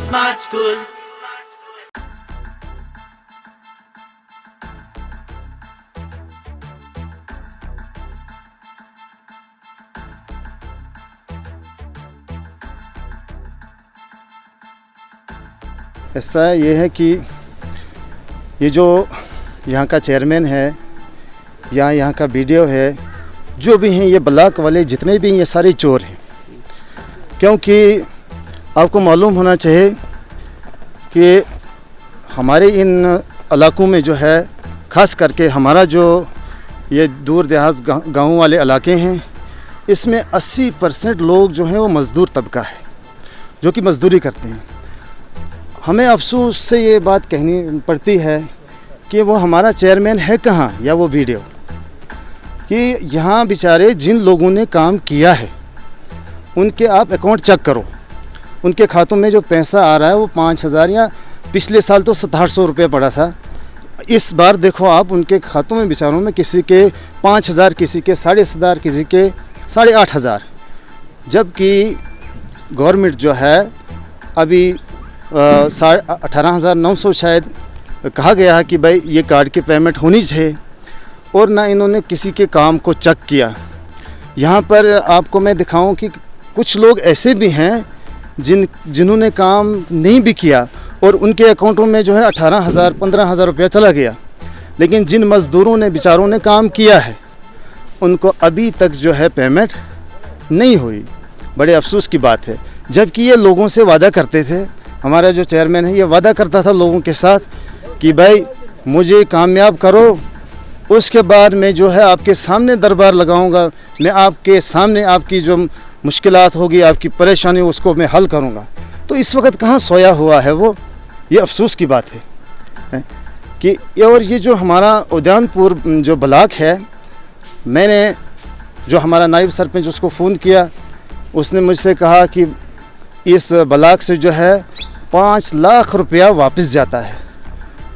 Smart School. ऐसा ये है कि ये जो यहाँ का चेयरमैन है या यहाँ का बीडीओ है, जो भी हैं, ये ब्लॉक वाले जितने भी ये सारे चोर हैं। क्योंकि आपको मालूम होना चाहिए कि हमारे इन इलाकों में जो है, ख़ास करके हमारा जो ये दूर देहात गाँव वाले इलाके हैं, इसमें 80% लोग जो हैं वो मज़दूर तबका है, जो कि मज़दूरी करते हैं। हमें अफसोस से ये बात कहनी पड़ती है कि वो हमारा चेयरमैन है कहाँ या वो बीडीओ, कि यहाँ बेचारे जिन लोगों ने काम किया है उनके आप अकाउंट चेक करो, उनके खातों में जो पैसा आ रहा है वो 5,000 या पिछले साल तो 700 रुपये पड़ा था। इस बार देखो आप उनके खातों में बेचारों में किसी के 5,000, किसी के 7,500, किसी के 8,500, जबकि गवर्नमेंट जो है अभी 18,900 शायद कहा गया है कि भाई ये कार्ड की पेमेंट होनी चाहिए, और ना इन्होंने किसी के काम को चेक किया। यहाँ पर आपको मैं दिखाऊं कि कुछ लोग ऐसे भी हैं जिन्होंने काम नहीं भी किया और उनके अकाउंटों में जो है 18,000 15,000 रुपया चला गया, लेकिन जिन मज़दूरों ने बेचारों ने काम किया है उनको अभी तक जो है पेमेंट नहीं हुई। बड़े अफसोस की बात है, जबकि ये लोगों से वादा करते थे। हमारा जो चेयरमैन है ये वादा करता था लोगों के साथ कि भाई मुझे कामयाब करो, उसके बाद मैं जो है आपके सामने दरबार लगाऊंगा, मैं आपके सामने आपकी जो मुश्किलात होगी, आपकी परेशानी, उसको मैं हल करूंगा। तो इस वक्त कहाँ सोया हुआ है वो, ये अफसोस की बात है कि और ये जो हमारा उद्यानपुर जो ब्लॉक है, मैंने जो हमारा नायब सरपंच उसको फ़ोन किया, उसने मुझसे कहा कि इस ब्लॉक से जो है 5 लाख रुपया वापस जाता है।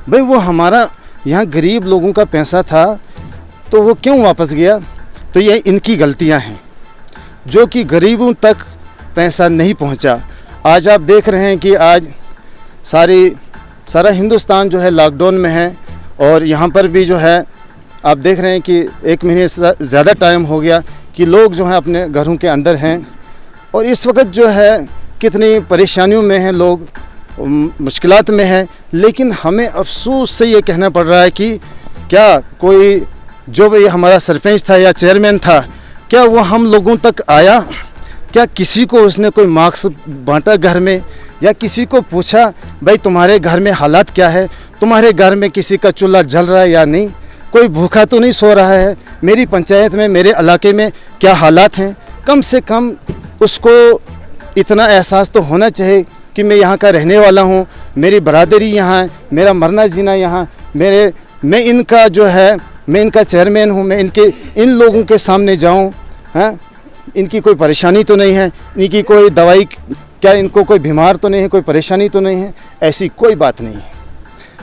भाई वो हमारा यहाँ गरीब लोगों का पैसा था, तो वो क्यों वापस गया? तो ये इनकी गलतियाँ हैं, जो कि गरीबों तक पैसा नहीं पहुँचा। आज आप देख रहे हैं कि आज सारा हिंदुस्तान जो है लॉकडाउन में है, और यहाँ पर भी जो है आप देख रहे हैं कि 1 महीने से ज़्यादा टाइम हो गया कि लोग जो हैं अपने घरों के अंदर हैं, और इस वक्त जो है कितनी परेशानियों में हैं लोग, मुश्किलात में हैं। लेकिन हमें अफसोस से ये कहना पड़ रहा है कि क्या कोई जो भी हमारा सरपंच था या चेयरमैन था, क्या वो हम लोगों तक आया? क्या किसी को उसने कोई मार्क्स बांटा घर में, या किसी को पूछा भाई तुम्हारे घर में हालात क्या है, तुम्हारे घर में किसी का चूल्हा जल रहा है या नहीं, कोई भूखा तो नहीं सो रहा है, मेरी पंचायत में, मेरे इलाके में क्या हालात हैं? कम से कम उसको इतना एहसास तो होना चाहिए कि मैं यहाँ का रहने वाला हूँ, मेरी बरादरी यहाँ है, मेरा मरना जीना यहाँ, मैं इनका जो है, मैं इनका चेयरमैन हूँ, मैं इन लोगों के सामने जाऊँ, हैं, इनकी कोई परेशानी तो नहीं है, इनकी कोई दवाई, क्या इनको कोई बीमार तो नहीं है, कोई परेशानी तो नहीं है? ऐसी कोई बात नहीं है।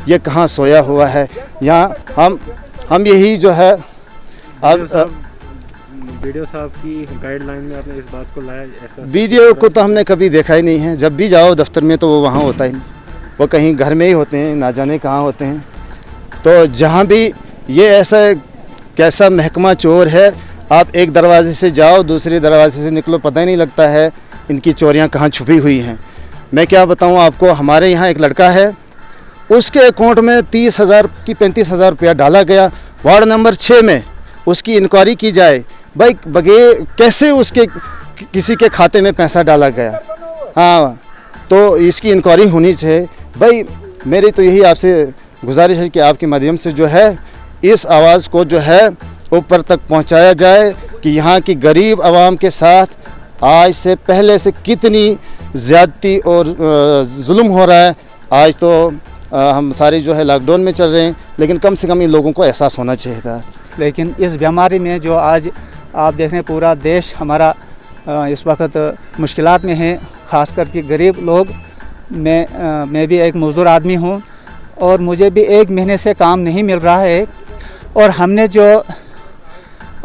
ये कहाँ सोया हुआ है? यहाँ हम यही जो है वीडियो साहब की गाइडलाइन में आपने इस बात को लाया? ऐसा वीडियो को तो हमने कभी देखा ही नहीं है। जब भी जाओ दफ्तर में तो वो वहाँ होता ही नहीं, वो कहीं घर में ही होते हैं, ना जाने कहाँ होते हैं। तो जहाँ भी ये ऐसा कैसा महकमा चोर है, आप एक दरवाजे से जाओ दूसरे दरवाजे से निकलो, पता ही नहीं लगता है इनकी चोरियाँ कहाँ छुपी हुई हैं। मैं क्या बताऊँ आपको, हमारे यहाँ एक लड़का है, उसके अकाउंट में 30,000 की 35,000 रुपया डाला गया, वार्ड नंबर 6 में। उसकी इंक्वायरी की जाए भाई कैसे उसके किसी के खाते में पैसा डाला गया, हाँ, तो इसकी इंक्वायरी होनी चाहिए। भाई मेरी तो यही आपसे गुजारिश है कि आपके माध्यम से जो है इस आवाज़ को जो है ऊपर तक पहुंचाया जाए कि यहाँ की गरीब आवाम के साथ आज से पहले से कितनी ज़्यादती और जुल्म हो रहा है। आज तो हम सारे जो है लॉकडाउन में चल रहे हैं, लेकिन कम से कम इन लोगों को एहसास होना चाहिए था। लेकिन इस बीमारी में जो आज आप देख रहे हैं पूरा देश हमारा इस वक्त मुश्किलात में है, ख़ास करके गरीब लोग। मैं भी एक मज़दूर आदमी हूँ और मुझे भी 1 महीने से काम नहीं मिल रहा है। और हमने जो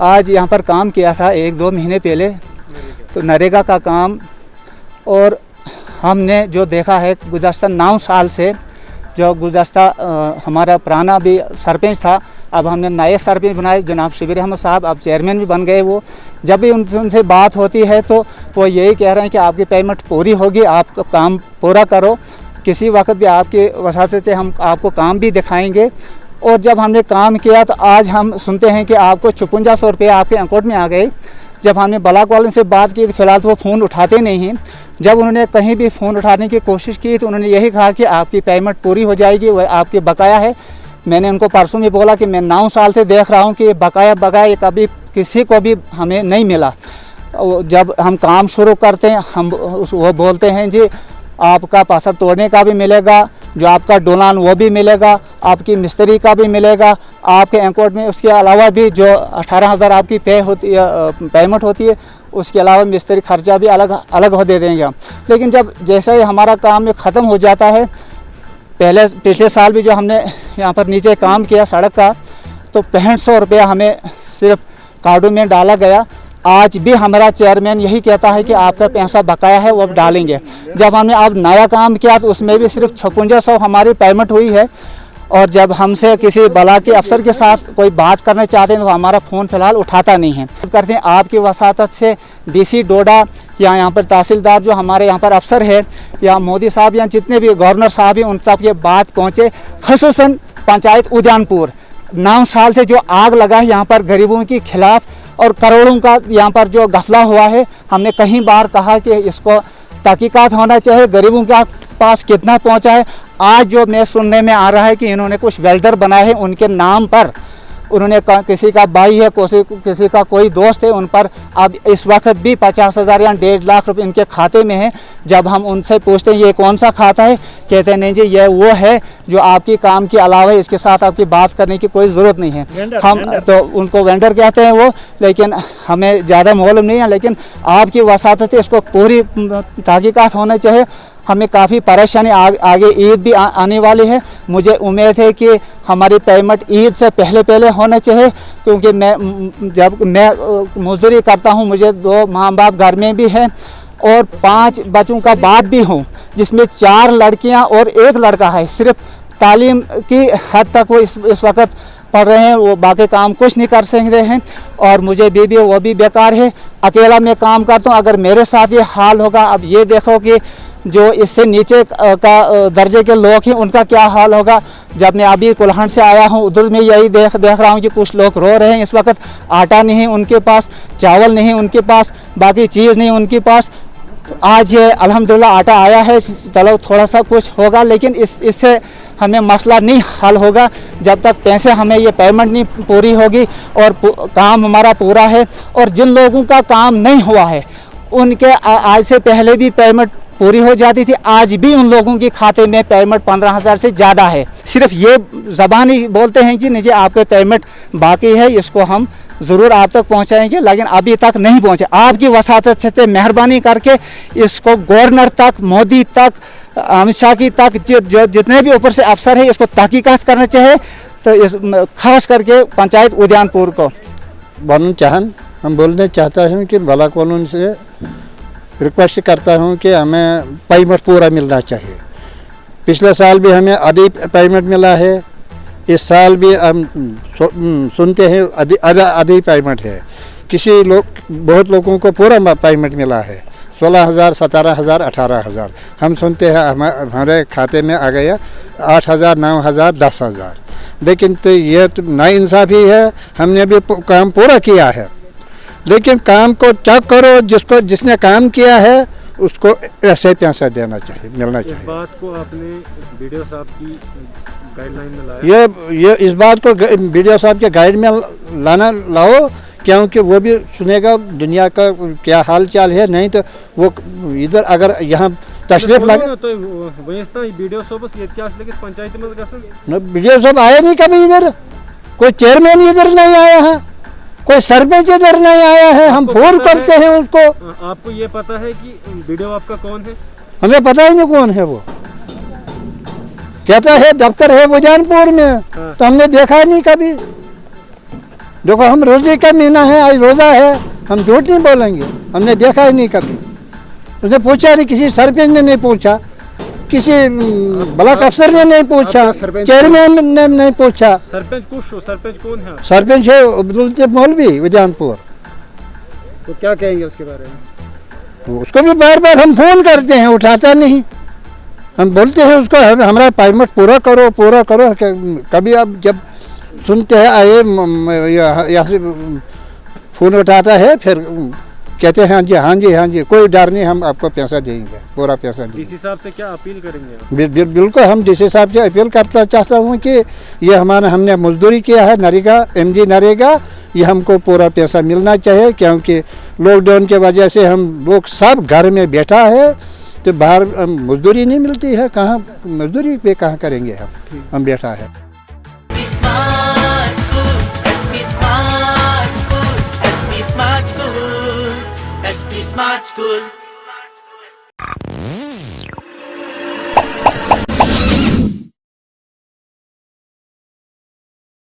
आज यहाँ पर काम किया था 1-2 महीने पहले, तो नरेगा का काम, और हमने जो देखा है गुज़श्ता 9 साल से, जो गुज़श्ता हमारा पुराना भी सरपंच था, अब हमने नए सरपंच बनाए जनाब शबीर अहमद साहब, अब चेयरमैन भी बन गए। वो जब भी उनसे बात होती है तो वो यही कह रहे हैं कि आपकी पेमेंट पूरी होगी, आप काम पूरा करो, किसी वक्त भी आपके वसात से हम आपको काम भी दिखाएंगे। और जब हमने काम किया तो आज हम सुनते हैं कि आपको 5600 रुपये आपके अकाउंट में आ गए। जब हमने ब्लॉक वालों से बात की तो फिलहाल तो वो फ़ोन उठाते नहीं हैं। जब उन्होंने कहीं भी फ़ोन उठाने की कोशिश की तो उन्होंने यही कहा कि आपकी पेमेंट पूरी हो जाएगी, वह आपके बकाया है। मैंने उनको परसों भी बोला कि मैं 9 साल से देख रहा हूँ कि बकाया ये कभी किसी को भी हमें नहीं मिला। जब हम काम शुरू करते हैं वो बोलते हैं जी आपका पत्थर तोड़ने का भी मिलेगा, जो आपका डोलान वो भी मिलेगा, आपकी मिस्त्री का भी मिलेगा आपके अकाउंट में। उसके अलावा भी जो 18,000 आपकी पेमेंट होती है, उसके अलावा मिस्त्री खर्चा भी अलग हो दे देंगे हम। लेकिन जब जैसे ही हमारा काम ख़त्म हो जाता है, पिछले साल भी जो हमने यहाँ पर नीचे काम किया सड़क का, तो 6500 रुपया हमें सिर्फ कार्डों में डाला गया। आज भी हमारा चेयरमैन यही कहता है कि आपका पैसा बकाया है वो अब डालेंगे। जब हमने अब नया काम किया तो उसमें भी सिर्फ 5600 हमारी पेमेंट हुई है। और जब हमसे किसी बला के अफसर के साथ कोई बात करना चाहते हैं तो हमारा फ़ोन फ़िलहाल उठाता नहीं है। करते हैं आपकी वसातत से डीसी डोडा या यहाँ पर तहसीलदार जो हमारे यहाँ पर अफसर है या मोदी साहब या जितने भी गवर्नर साहब हैं, उन सब ये बात पहुँचे। ख़ुसूसन पंचायत उद्यानपुर 9 साल से जो आग लगा है यहाँ पर गरीबों के खिलाफ और करोड़ों का यहाँ पर जो घपला हुआ है, हमने कई बार कहा कि इसको तहकीकात होना चाहिए, गरीबों के पास कितना पहुँचा है। आज जो मैं सुनने में आ रहा है कि इन्होंने कुछ वेल्डर बनाए हैं उनके नाम पर, उन्होंने किसी का भाई है, किसी का कोई दोस्त है, उन पर अब इस वक्त भी 50,000 या 1.5 लाख रुपए इनके खाते में है। जब हम उनसे पूछते हैं ये कौन सा खाता है, कहते हैं नहीं जी ये वो है जो आपकी काम के अलावा इसके साथ आपकी बात करने की कोई ज़रूरत नहीं है। हम तो उनको वेंडर कहते हैं वो, लेकिन हमें ज़्यादा मालूम नहीं है। लेकिन आपकी वसात है, इसको पूरी तहकीकात होना चाहिए। हमें काफ़ी परेशानी आगे ईद भी आने वाली है। मुझे उम्मीद है कि हमारी पेमेंट ईद से पहले होना चाहिए, क्योंकि जब मैं मजदूरी करता हूं, मुझे 2 माँ बाप घर में भी हैं और 5 बच्चों का बाप भी हूं, जिसमें 4 लड़कियां और 1 लड़का है। सिर्फ तालीम की हद तक वो इस वक्त पढ़ रहे हैं, वो बाकी काम कुछ नहीं कर सकते हैं। और मुझे बीवी वो भी बेकार है, अकेला मैं काम करता हूँ। अगर मेरे साथ ये हाल होगा, अब ये देखो कि जो इससे नीचे का दर्जे के लोग हैं उनका क्या हाल होगा। जब मैं अभी कुल्हड़ से आया हूँ, उधर में यही देख रहा हूँ कि कुछ लोग रो रहे हैं। इस वक्त आटा नहीं है उनके पास, चावल नहीं उनके पास, बाकी चीज़ नहीं उनके पास। आज ये अल्हम्दुलिल्लाह आटा आया है, चलो थोड़ा सा कुछ होगा, लेकिन इससे हमें मसला नहीं हल होगा जब तक पैसे हमें ये पेमेंट नहीं पूरी होगी और काम हमारा पूरा है। और जिन लोगों का काम नहीं हुआ है उनके आज से पहले भी पेमेंट पूरी हो जाती थी। आज भी उन लोगों के खाते में पेमेंट 15,000 से ज़्यादा है। सिर्फ ये ज़बानी बोलते हैं कि नहीं आपके पेमेंट बाकी है, इसको हम ज़रूर आप तक पहुंचाएंगे, लेकिन अभी तक नहीं पहुंचे। आपकी वसातत से मेहरबानी करके इसको गवर्नर तक, मोदी तक, अमित शाह की तक, जो जितने भी ऊपर से अफसर है, इसको तहकीकात करना चाहिए। तो इस खास करके पंचायत उद्यानपुर को हम बोलने चाहता हूँ कि ब्लॉक वालों से रिक्वेस्ट करता हूँ कि हमें पेमेंट पूरा मिलना चाहिए। पिछले साल भी हमें आधी पेमेंट मिला है, इस साल भी हम सुनते हैं आधी पेमेंट है। बहुत लोगों को पूरा पेमेंट मिला है, 16,000, 17,000, 18,000। हम सुनते हैं हमारे खाते में आ गया 8,000, 9,000, 10,000। लेकिन तो ये तो नाइंसाफ़ी है। हमने भी काम पूरा किया है, लेकिन काम को चेक करो, जिसने काम किया है उसको ऐसे पैसा देना चाहिए, मिलना चाहिए। इस बात को आपने वीडियो साहब की गाइडलाइन में लाया? ये इस बात को वीडियो साहब के गाइड में लाओ, क्योंकि वो भी सुनेगा दुनिया का क्या हाल चाल है। नहीं तो वो इधर अगर यहाँ तशरीफ लगे तो वीडियो साहब पंचायत में वीडियो साहब आया नहीं कभी इधर, कोई चेयरमैन इधर नहीं आया है, कोई सरपंच इधर नहीं आया है। हम फोन करते हैं उसको। आपको ये पता है कि वीडियो आपका कौन है? हमें पता ही नहीं कौन है वो। कहता है दफ्तर है उद्यानपुर में, तो हमने देखा नहीं कभी। देखो हम रोजे का महीना है, आज रोजा है, हम झूठ नहीं बोलेंगे, हमने देखा ही नहीं कभी। उसने पूछा नहीं, किसी सरपंच ने नहीं पूछा, किसी ब्लॉक अफसर ने नहीं पूछा, आपका सरपंच चेयरमैन ने नहीं पूछा। सरपंच कुछ सरपंच कौन है? सरपंच है अब्दुल लतीफ मौलवी विजानपुर। तो क्या कहेंगे उसके बारे में? तो उसको भी बार बार हम फोन करते हैं, उठाता नहीं। हम बोलते हैं उसको हमारा पेमेंट पूरा करो पूरा करो। कभी अब जब सुनते हैं आए यहाँ से फ़ोन उठाता है, फिर कहते हैं हाँ जी हाँ जी हाँ जी, कोई डर नहीं, हम आपको पैसा देंगे, पूरा पैसा देंगे। डीसी साहब से क्या अपील करेंगे आप? बिल्कुल हम डीसी साहब से अपील करता चाहता हूँ कि ये हमने मजदूरी किया है, नरेगा MG नरेगा, ये हमको पूरा पैसा मिलना चाहिए, क्योंकि लॉकडाउन के वजह से हम लोग सब घर में बैठा है, तो बाहर मजदूरी नहीं मिलती है, कहाँ मजदूरी पे कहाँ करेंगे हम बैठा है। SP Smart School.